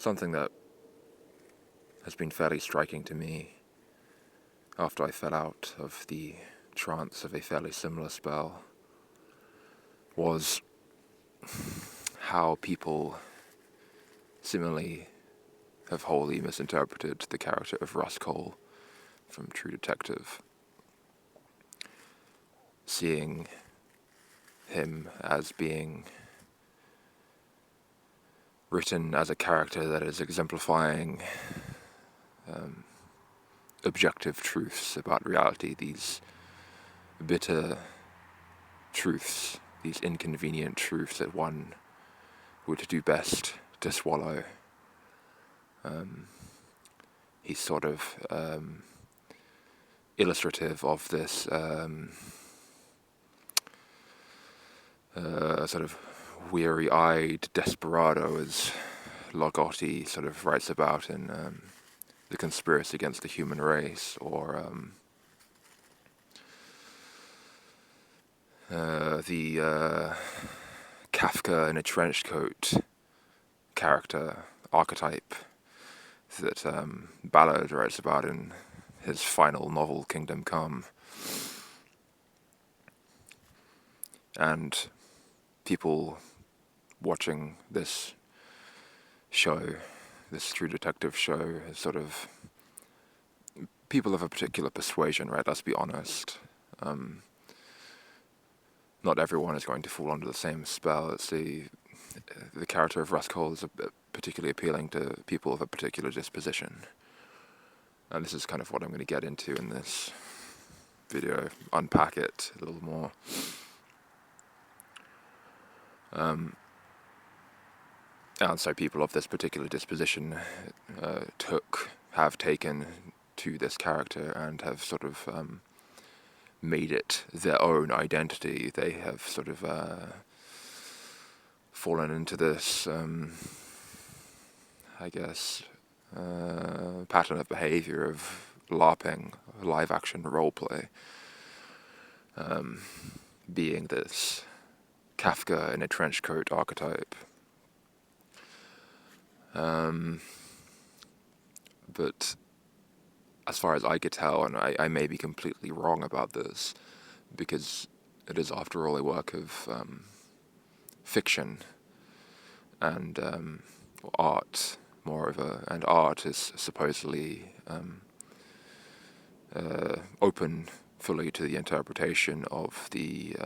something that has been fairly striking to me after I fell out of the trance of a fairly similar spell was how people similarly have wholly misinterpreted the character of Russ Cole from True Detective, seeing him as being written as a character that is exemplifying objective truths about reality, these bitter truths, these inconvenient truths that one would do best to swallow. He's sort of illustrative of this sort of weary-eyed desperado, as Logotti sort of writes about in The Conspiracy Against the Human Race, or the Kafka in a trench coat character archetype that Ballard writes about in his final novel, Kingdom Come. And people watching this show, this True Detective show, is sort of people of a particular persuasion, right? Let's be honest. Not everyone is going to fall under the same spell. It's the character of Russ Cole is particularly appealing to people of a particular disposition. And this is kind of what I'm going to get into in this video, unpack it a little more. And so people of this particular disposition have taken to this character and have sort of made it their own identity. They have sort of fallen into this, pattern of behavior of LARPing, live action roleplay, being this Kafka in a trench coat archetype. But as far as I could tell, and I may be completely wrong about this, because it is after all a work of fiction and art, moreover, and art is supposedly open fully to the interpretation of the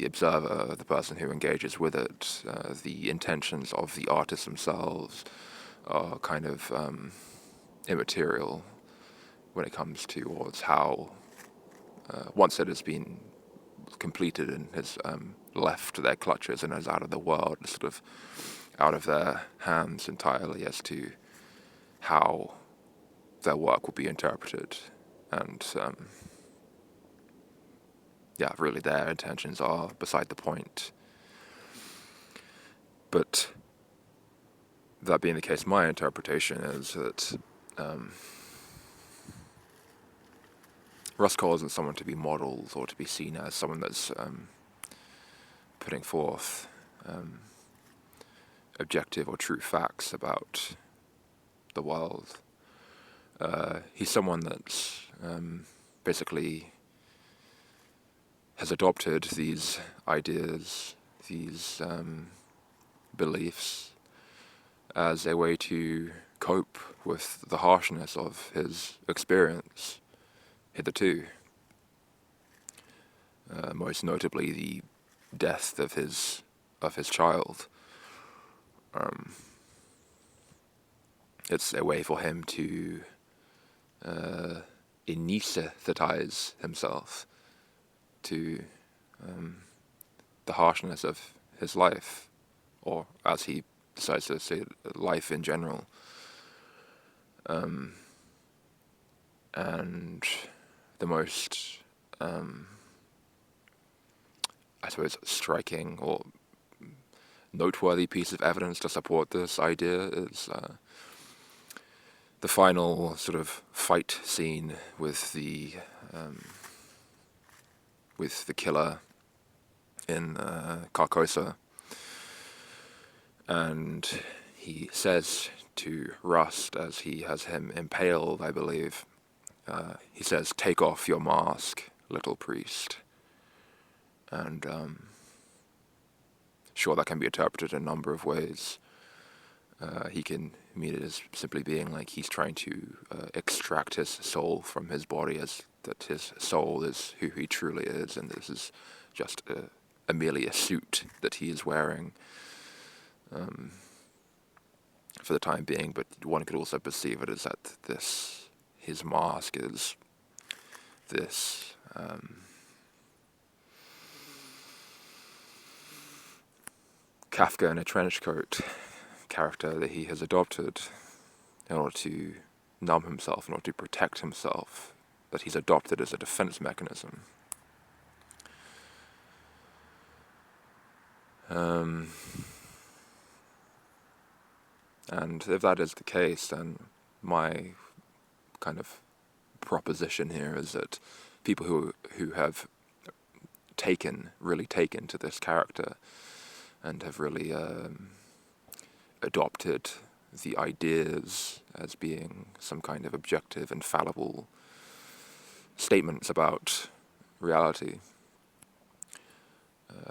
observer, the person who engages with it. The intentions of the artists themselves are kind of immaterial when it comes towards how, once it has been completed and has left their clutches and is out of the world, sort of out of their hands entirely, as to how their work will be interpreted. And really their intentions are beside the point. But that being the case, my interpretation is that Russ Cole isn't someone to be modelled or to be seen as someone that's putting forth objective or true facts about the world. He's someone that's basically has adopted these ideas, these beliefs, as a way to cope with the harshness of his experience hitherto. Most notably, the death of his child. It's a way for him to anesthetize himself to the harshness of his life, or as he decides to say, life in general. And the most, striking or noteworthy piece of evidence to support this idea is the final sort of fight scene with the killer in Carcosa, And he says to Rust, as he has him impaled, I believe, he says, "Take off your mask, little priest." And sure, that can be interpreted in a number of ways. He can mean it as simply being like he's trying to extract his soul from his body, as that his soul is who he truly is, and this is just merely a suit that he is wearing for the time being. But one could also perceive it as that his mask is this Kafka in a trench coat character that he has adopted in order to numb himself, in order to protect himself, that he's adopted as a defense mechanism. And if that is the case, then my kind of proposition here is that people who have really taken to this character and have really adopted the ideas as being some kind of objective, infallible statements about reality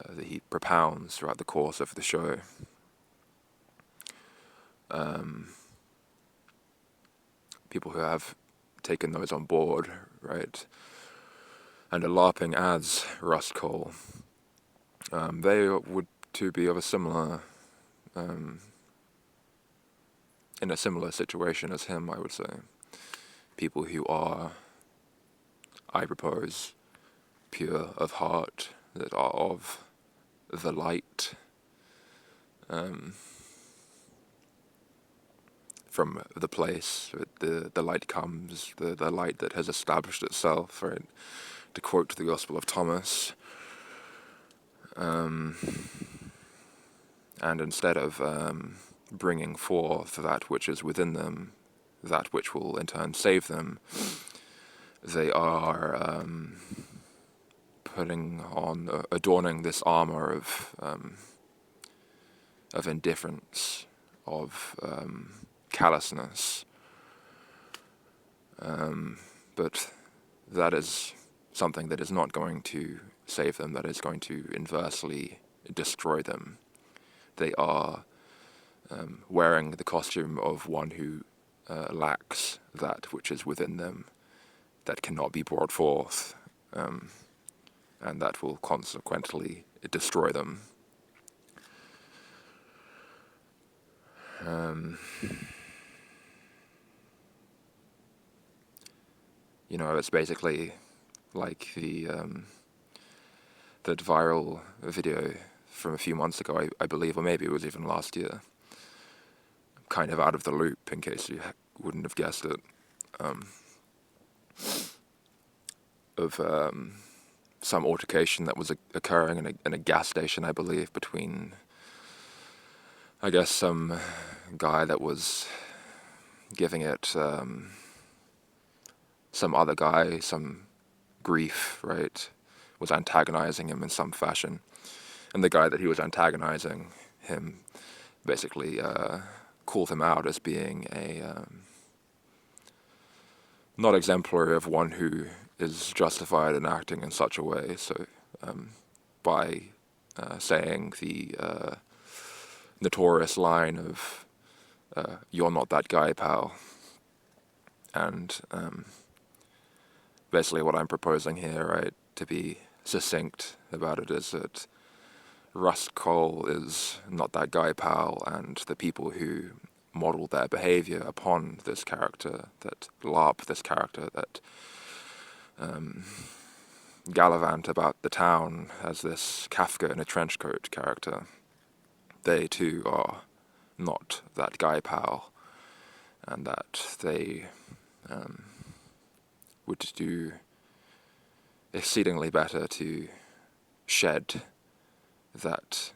that he propounds throughout the course of the show. People who have taken those on board, right, and are LARPing as Rust Cohle, they would to be of a similar, in a similar situation as him, I would say. People who are, I propose, pure of heart, that are of the light, from the place the light comes, the light that has established itself, right? To quote the Gospel of Thomas. And instead of bringing forth that which is within them, that which will in turn save them, they are adorning this armor of indifference, of callousness. But that is something that is not going to save them, that is going to inversely destroy them. They are wearing the costume of one who lacks that which is within them, that cannot be brought forth, and that will consequently destroy them. It's basically like that viral video from a few months ago, I believe, or maybe it was even last year. I'm kind of out of the loop in case you wouldn't have guessed it. Of some altercation that was occurring in a gas station, I believe, between, I guess, some guy that was giving it some other guy some grief, right, was antagonizing him in some fashion. And the guy that he was antagonizing him basically called him out as being not exemplary of one who is justified in acting in such a way. So by saying the notorious line of "You're not that guy, pal," and basically what I'm proposing here, right, to be succinct about it, is that Rust Cohle is not that guy, pal, and the people who model their behavior upon this character, that LARP this character, that gallivant about the town as this Kafka in a trench coat character, they too are not that guy, pal, and that they would do exceedingly better to shed that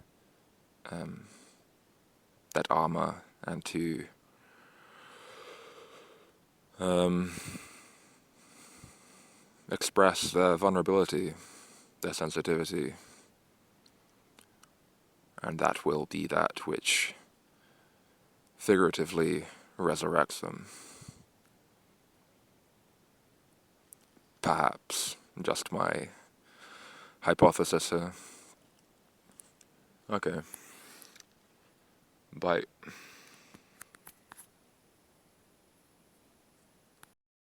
armor and to express their vulnerability, their sensitivity, and that will be that which figuratively resurrects them. Perhaps just my hypothesis here. Okay. Bye.